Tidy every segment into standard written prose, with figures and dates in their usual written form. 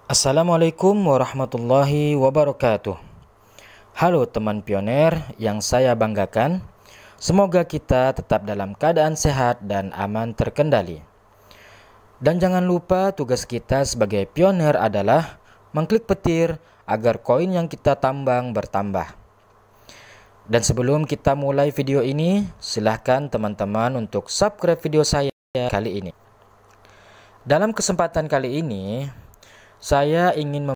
Assalamualaikum warahmatullahi wabarakatuh. Halo teman pioner yang saya banggakan. Semoga kita tetap dalam keadaan sehat dan aman terkendali. Dan jangan lupa tugas kita sebagai pioner adalah mengklik petir agar koin yang kita tambang bertambah. Dan sebelum kita mulai video ini, silahkan teman-teman untuk subscribe video saya kali ini. Dalam kesempatan kali ini, saya ingin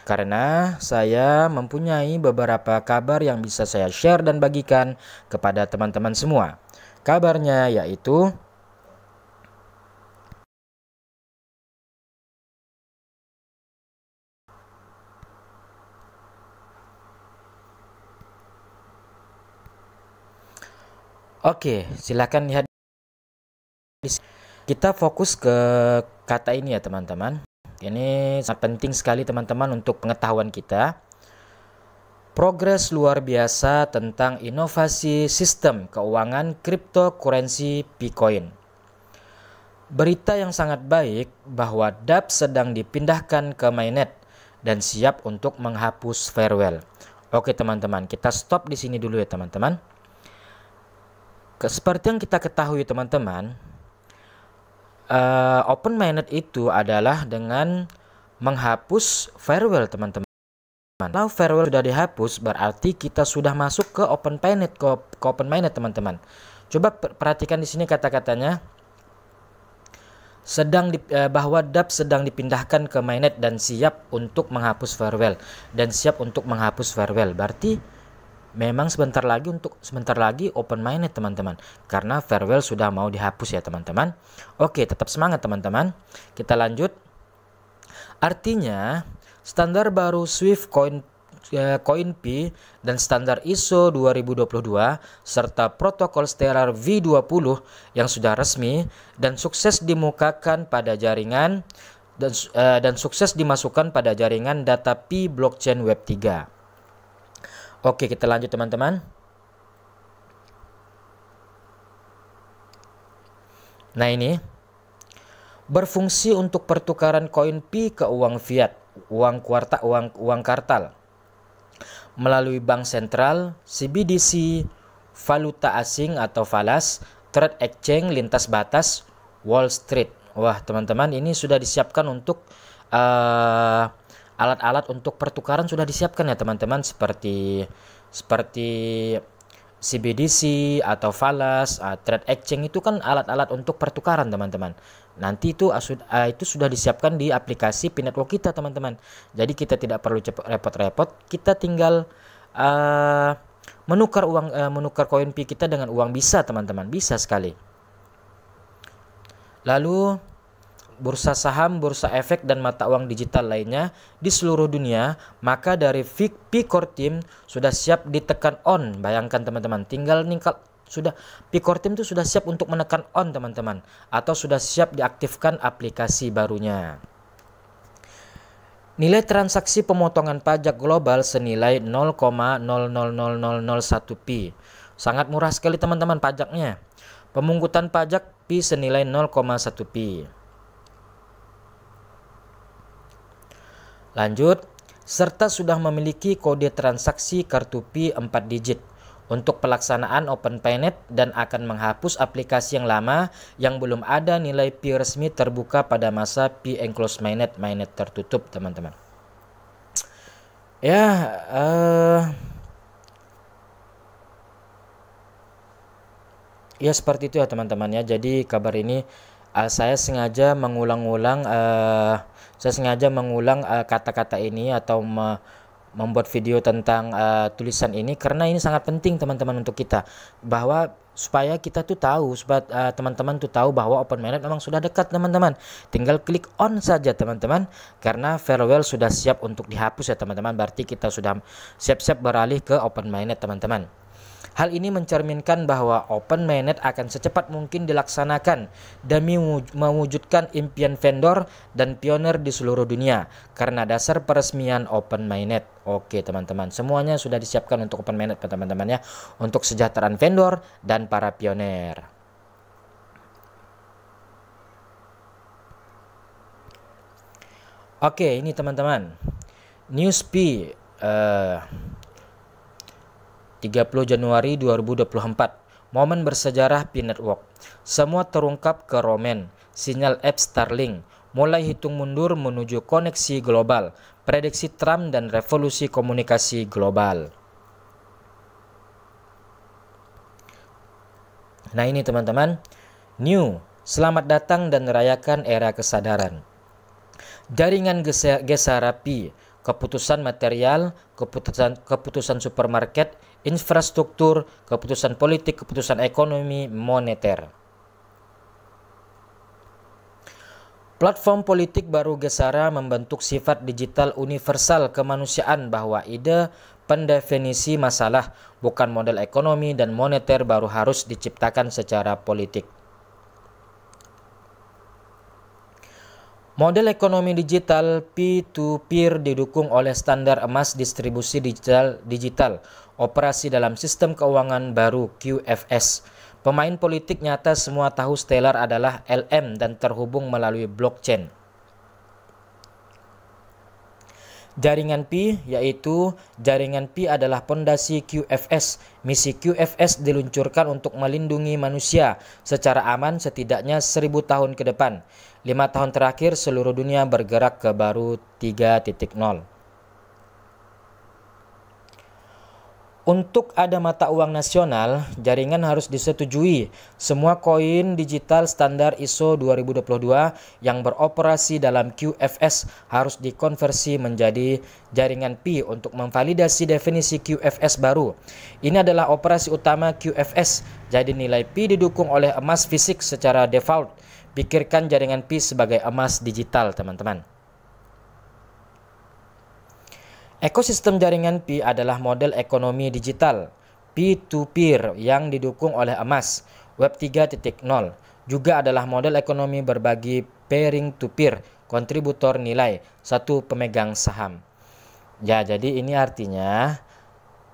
karena saya mempunyai beberapa kabar yang bisa saya share dan bagikan kepada teman-teman semua. Kabarnya yaitu oke, silakan lihat. Kita fokus ke kata ini ya teman-teman. Ini sangat penting sekali teman-teman untuk pengetahuan kita. Progres luar biasa tentang inovasi sistem keuangan cryptocurrency Picoin. Berita yang sangat baik bahwa DApp sedang dipindahkan ke mainnet dan siap untuk menghapus farewell. Oke teman-teman, kita stop di sini dulu ya teman-teman. Seperti yang kita ketahui teman-teman, open mainnet itu adalah dengan menghapus farewell teman-teman. Kalau farewell sudah dihapus berarti kita sudah masuk ke open mainnet, ke open mainnet teman-teman. Coba perhatikan di sini kata-katanya. Bahwa DApp sedang dipindahkan ke mainnet dan siap untuk menghapus farewell. Dan siap untuk menghapus farewell. Berarti memang sebentar lagi open mainnet teman-teman, karena farewell sudah mau dihapus ya teman-teman. Oke, tetap semangat teman-teman. Kita lanjut. Artinya standar baru Swift CoinP dan standar ISO 2022 serta protokol Stellar V20 yang sudah resmi dan sukses dimukakan pada jaringan dan sukses dimasukkan pada jaringan data Pi blockchain Web 3. Oke, kita lanjut teman-teman. Nah ini berfungsi untuk pertukaran koin Pi ke uang fiat, uang kartal melalui bank sentral, CBDC, valuta asing atau falas, trade exchange lintas batas, Wall Street. Wah teman-teman, ini sudah disiapkan untuk alat-alat untuk pertukaran sudah disiapkan ya teman-teman, seperti CBDC atau falas, trade exchange itu kan alat-alat untuk pertukaran teman-teman. Nanti itu sudah disiapkan di aplikasi P-Network kita teman-teman. Jadi kita tidak perlu repot-repot, kita tinggal menukar koin Pi kita dengan uang bisa teman-teman, bisa sekali. Lalu bursa saham, bursa efek, dan mata uang digital lainnya di seluruh dunia, maka dari P-Core Team sudah siap ditekan on. Bayangkan teman-teman, tinggal P-Core Team itu sudah siap untuk menekan on teman-teman, atau sudah siap diaktifkan aplikasi barunya. Nilai transaksi pemotongan pajak global senilai 0,000001 Pi. Sangat murah sekali teman-teman pajaknya. Pemungutan pajak Pi senilai 0,1 Pi. Lanjut, serta sudah memiliki kode transaksi kartu Pi 4 digit untuk pelaksanaan open mainnet dan akan menghapus aplikasi yang lama yang belum ada nilai Pi resmi terbuka pada masa Pi enclosed mainnet tertutup teman-teman. Ya seperti itu ya teman-teman ya. Jadi kabar ini saya sengaja mengulang kata-kata ini atau membuat video tentang tulisan ini karena ini sangat penting teman-teman untuk kita, bahwa supaya kita tuh tahu, supaya teman-teman tuh tahu bahwa open mainnet memang sudah dekat teman-teman. Tinggal klik on saja teman-teman, karena farewell sudah siap untuk dihapus ya teman-teman. Berarti kita sudah siap-siap beralih ke open mainnet teman-teman. Hal ini mencerminkan bahwa Open Mainnet akan secepat mungkin dilaksanakan demi mewujudkan impian vendor dan pioner di seluruh dunia karena dasar peresmian Open Mainnet. Oke teman-teman, semuanya sudah disiapkan untuk Open Mainnet teman-teman ya, untuk kesejahteraan vendor dan para pioner. Oke, ini teman-teman, Newspi 30 Januari 2024. Momen bersejarah Pi Network. Semua terungkap ke Roman. Sinyal app Starlink. Mulai hitung mundur menuju koneksi global. Prediksi Trump dan revolusi komunikasi global. Nah ini teman-teman. New. Selamat datang dan rayakan era kesadaran. Jaringan gesara Pi. Keputusan material, keputusan supermarket, infrastruktur, keputusan politik, keputusan ekonomi, moneter. Platform politik baru Gesara membentuk sifat digital universal kemanusiaan bahwa ide pendefinisi masalah, bukan model ekonomi dan moneter baru harus diciptakan secara politik. Model ekonomi digital P2Peer didukung oleh standar emas distribusi digital, operasi dalam sistem keuangan baru QFS. Pemain politik nyata semua tahu Stellar adalah LM dan terhubung melalui blockchain. Jaringan Pi, yaitu jaringan Pi adalah pondasi QFS. Misi QFS diluncurkan untuk melindungi manusia secara aman setidaknya 1000 tahun ke depan. 5 tahun terakhir seluruh dunia bergerak ke baru 3.0. Untuk ada mata uang nasional, jaringan harus disetujui. Semua koin digital standar ISO 2022 yang beroperasi dalam QFS harus dikonversi menjadi jaringan Pi untuk memvalidasi definisi QFS baru. Ini adalah operasi utama QFS, jadi nilai Pi didukung oleh emas fisik secara default. Pikirkan jaringan Pi sebagai emas digital, teman-teman. Ekosistem jaringan Pi adalah model ekonomi digital P2Peer yang didukung oleh emas. Web 3.0 juga adalah model ekonomi berbagi peering to peer, kontributor nilai, satu pemegang saham. Ya, jadi ini artinya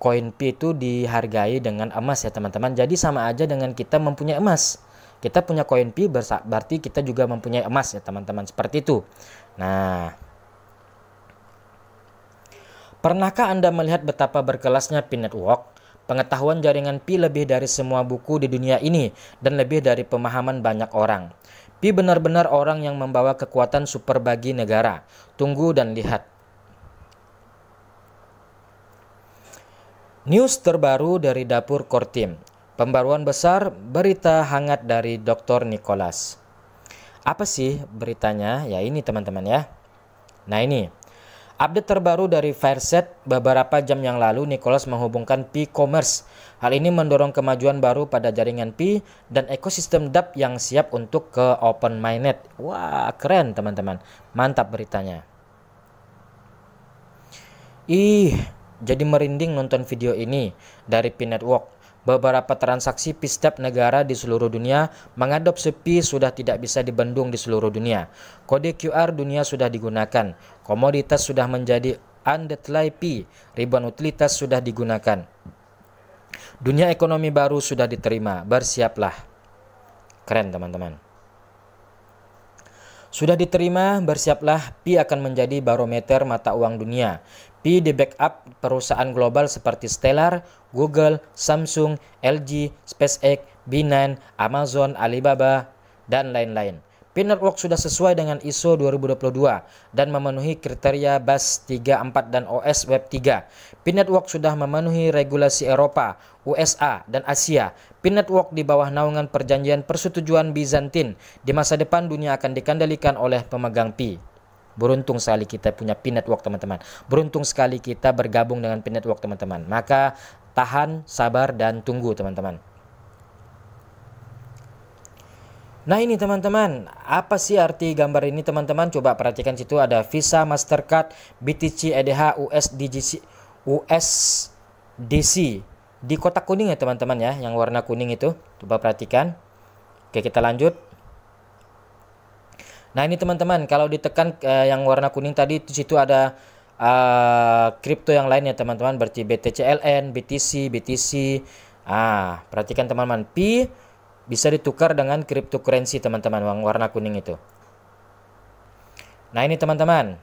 koin Pi itu dihargai dengan emas ya teman-teman. Jadi sama aja dengan kita mempunyai emas. Kita punya koin Pi berarti kita juga mempunyai emas ya teman-teman, seperti itu. Nah, pernahkah Anda melihat betapa berkelasnya Pi Network? Pengetahuan jaringan Pi lebih dari semua buku di dunia ini dan lebih dari pemahaman banyak orang. Pi benar-benar orang yang membawa kekuatan super bagi negara. Tunggu dan lihat. News terbaru dari Dapur Core Team. Pembaruan besar, berita hangat dari Dr. Nicholas. Apa sih beritanya? Ya ini teman-teman ya. Nah ini. Update terbaru dari Fireset, beberapa jam yang lalu Nicholas menghubungkan Pi Commerce. Hal ini mendorong kemajuan baru pada jaringan Pi dan ekosistem dApp yang siap untuk ke Open Mainnet. Wah, keren teman-teman. Mantap beritanya. Jadi merinding nonton video ini dari Pi Network. Beberapa transaksi Pi setiap negara di seluruh dunia mengadopsi Pi sudah tidak bisa dibendung di seluruh dunia. Kode QR dunia sudah digunakan. Komoditas sudah menjadi undeadline Pi. Ribuan utilitas sudah digunakan. Dunia ekonomi baru sudah diterima. Bersiaplah. Keren teman-teman. Sudah diterima, bersiaplah. Pi akan menjadi barometer mata uang dunia. Pi di backup perusahaan global seperti Stellar, Google, Samsung, LG, SpaceX, Binance, Amazon, Alibaba, dan lain-lain. Pi Network sudah sesuai dengan ISO 2022 dan memenuhi kriteria BAS 34 dan OS Web 3. Pi Network sudah memenuhi regulasi Eropa, USA, dan Asia. Pi Network di bawah naungan perjanjian persetujuan Bizantin. Di masa depan dunia akan dikendalikan oleh pemegang Pi. Beruntung sekali kita punya Pi Network teman-teman. Beruntung sekali kita bergabung dengan Pi Network teman-teman. Maka tahan, sabar, dan tunggu teman-teman. Nah ini teman-teman, apa sih arti gambar ini teman-teman? Coba perhatikan situ ada Visa, Mastercard, BTC, EDH, USDC, di kotak kuning ya teman-teman ya, yang warna kuning itu. Coba perhatikan. Oke, kita lanjut. Nah ini teman-teman, kalau ditekan yang warna kuning tadi, di situ ada kripto yang lainnya teman-teman, berarti BTCLN, BTC, BTC. Perhatikan teman-teman, Pi bisa ditukar dengan cryptocurrency teman-teman, yang warna kuning itu. Nah ini teman-teman,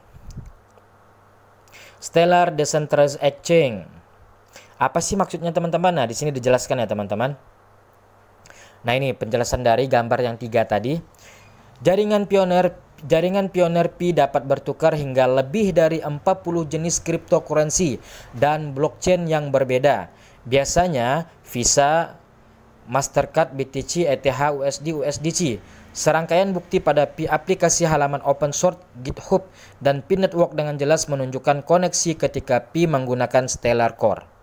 Stellar Decentralized Exchange. Apa sih maksudnya teman-teman? Nah di sini dijelaskan ya teman-teman. Nah ini penjelasan dari gambar yang 3 tadi. Jaringan pioner Pi dapat bertukar hingga lebih dari 40 jenis cryptocurrency dan blockchain yang berbeda. Biasanya Visa, Mastercard, BTC, ETH, USD, USDC. Serangkaian bukti pada Pi aplikasi halaman open source GitHub dan Pi Network dengan jelas menunjukkan koneksi ketika Pi menggunakan Stellar Core.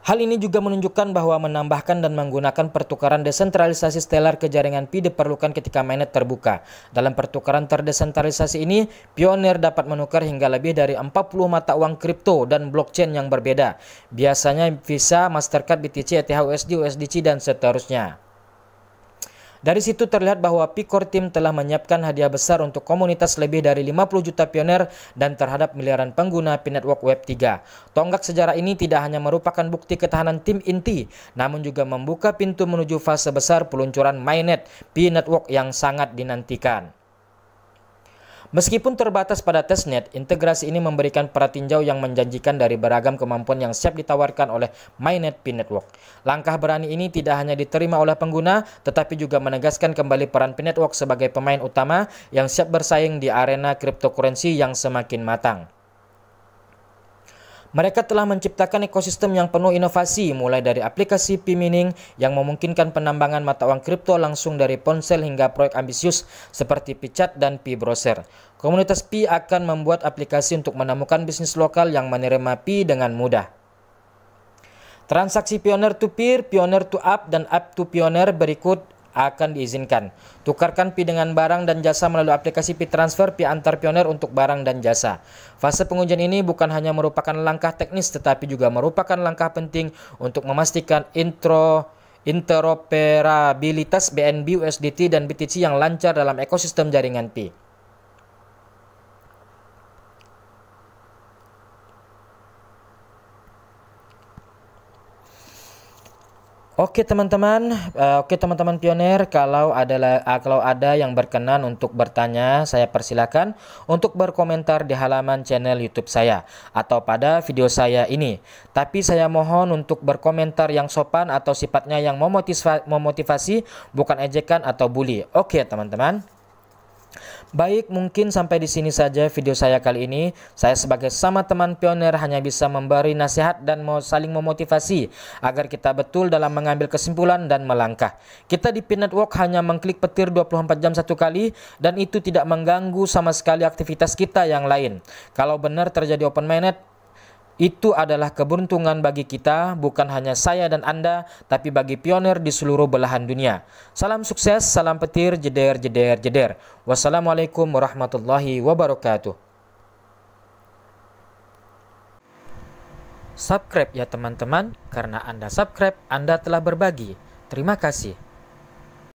Hal ini juga menunjukkan bahwa menambahkan dan menggunakan pertukaran desentralisasi Stellar ke jaringan Pi diperlukan ketika mainnet terbuka. Dalam pertukaran terdesentralisasi ini, pioner dapat menukar hingga lebih dari 40 mata uang kripto dan blockchain yang berbeda. Biasanya Visa, Mastercard, BTC, ETH, USD, USDC, dan seterusnya. Dari situ terlihat bahwa Pi Core Team telah menyiapkan hadiah besar untuk komunitas lebih dari 50 juta pioner dan terhadap miliaran pengguna Pi Network Web 3. Tonggak sejarah ini tidak hanya merupakan bukti ketahanan tim inti, namun juga membuka pintu menuju fase besar peluncuran mainnet Pi Network yang sangat dinantikan. Meskipun terbatas pada testnet, integrasi ini memberikan pratinjau yang menjanjikan dari beragam kemampuan yang siap ditawarkan oleh mainnet Pi Network. Langkah berani ini tidak hanya diterima oleh pengguna, tetapi juga menegaskan kembali peran Pi Network sebagai pemain utama yang siap bersaing di arena cryptocurrency yang semakin matang. Mereka telah menciptakan ekosistem yang penuh inovasi, mulai dari aplikasi Pi Mining yang memungkinkan penambangan mata uang kripto langsung dari ponsel hingga proyek ambisius seperti Pi Chat dan Pi Browser. Komunitas Pi akan membuat aplikasi untuk menemukan bisnis lokal yang menerima Pi dengan mudah. Transaksi pioner to peer, pioner to app, dan app to pioner berikut akan diizinkan. Tukarkan Pi dengan barang dan jasa melalui aplikasi Pi Transfer, Pi antar pioner untuk barang dan jasa. Fase pengujian ini bukan hanya merupakan langkah teknis tetapi juga merupakan langkah penting untuk memastikan interoperabilitas BNB, USDT, dan BTC yang lancar dalam ekosistem jaringan Pi. Oke teman-teman pioner, kalau ada yang berkenan untuk bertanya, saya persilakan untuk berkomentar di halaman channel YouTube saya atau pada video saya ini. Tapi saya mohon untuk berkomentar yang sopan atau sifatnya yang memotivasi, bukan ejekan atau bully. Oke teman-teman. Baik, mungkin sampai di sini saja video saya kali ini. Saya sebagai sama teman pioner hanya bisa memberi nasihat dan saling memotivasi agar kita betul dalam mengambil kesimpulan dan melangkah. Kita di Pi Network hanya mengklik petir 24 jam satu kali dan itu tidak mengganggu sama sekali aktivitas kita yang lain. Kalau benar terjadi open mainnet, itu adalah keberuntungan bagi kita, bukan hanya saya dan Anda, tapi bagi pioner di seluruh belahan dunia. Salam sukses, salam petir, jeder, jeder, jeder. Wassalamualaikum warahmatullahi wabarakatuh. Subscribe ya teman-teman, karena Anda subscribe, Anda telah berbagi. Terima kasih.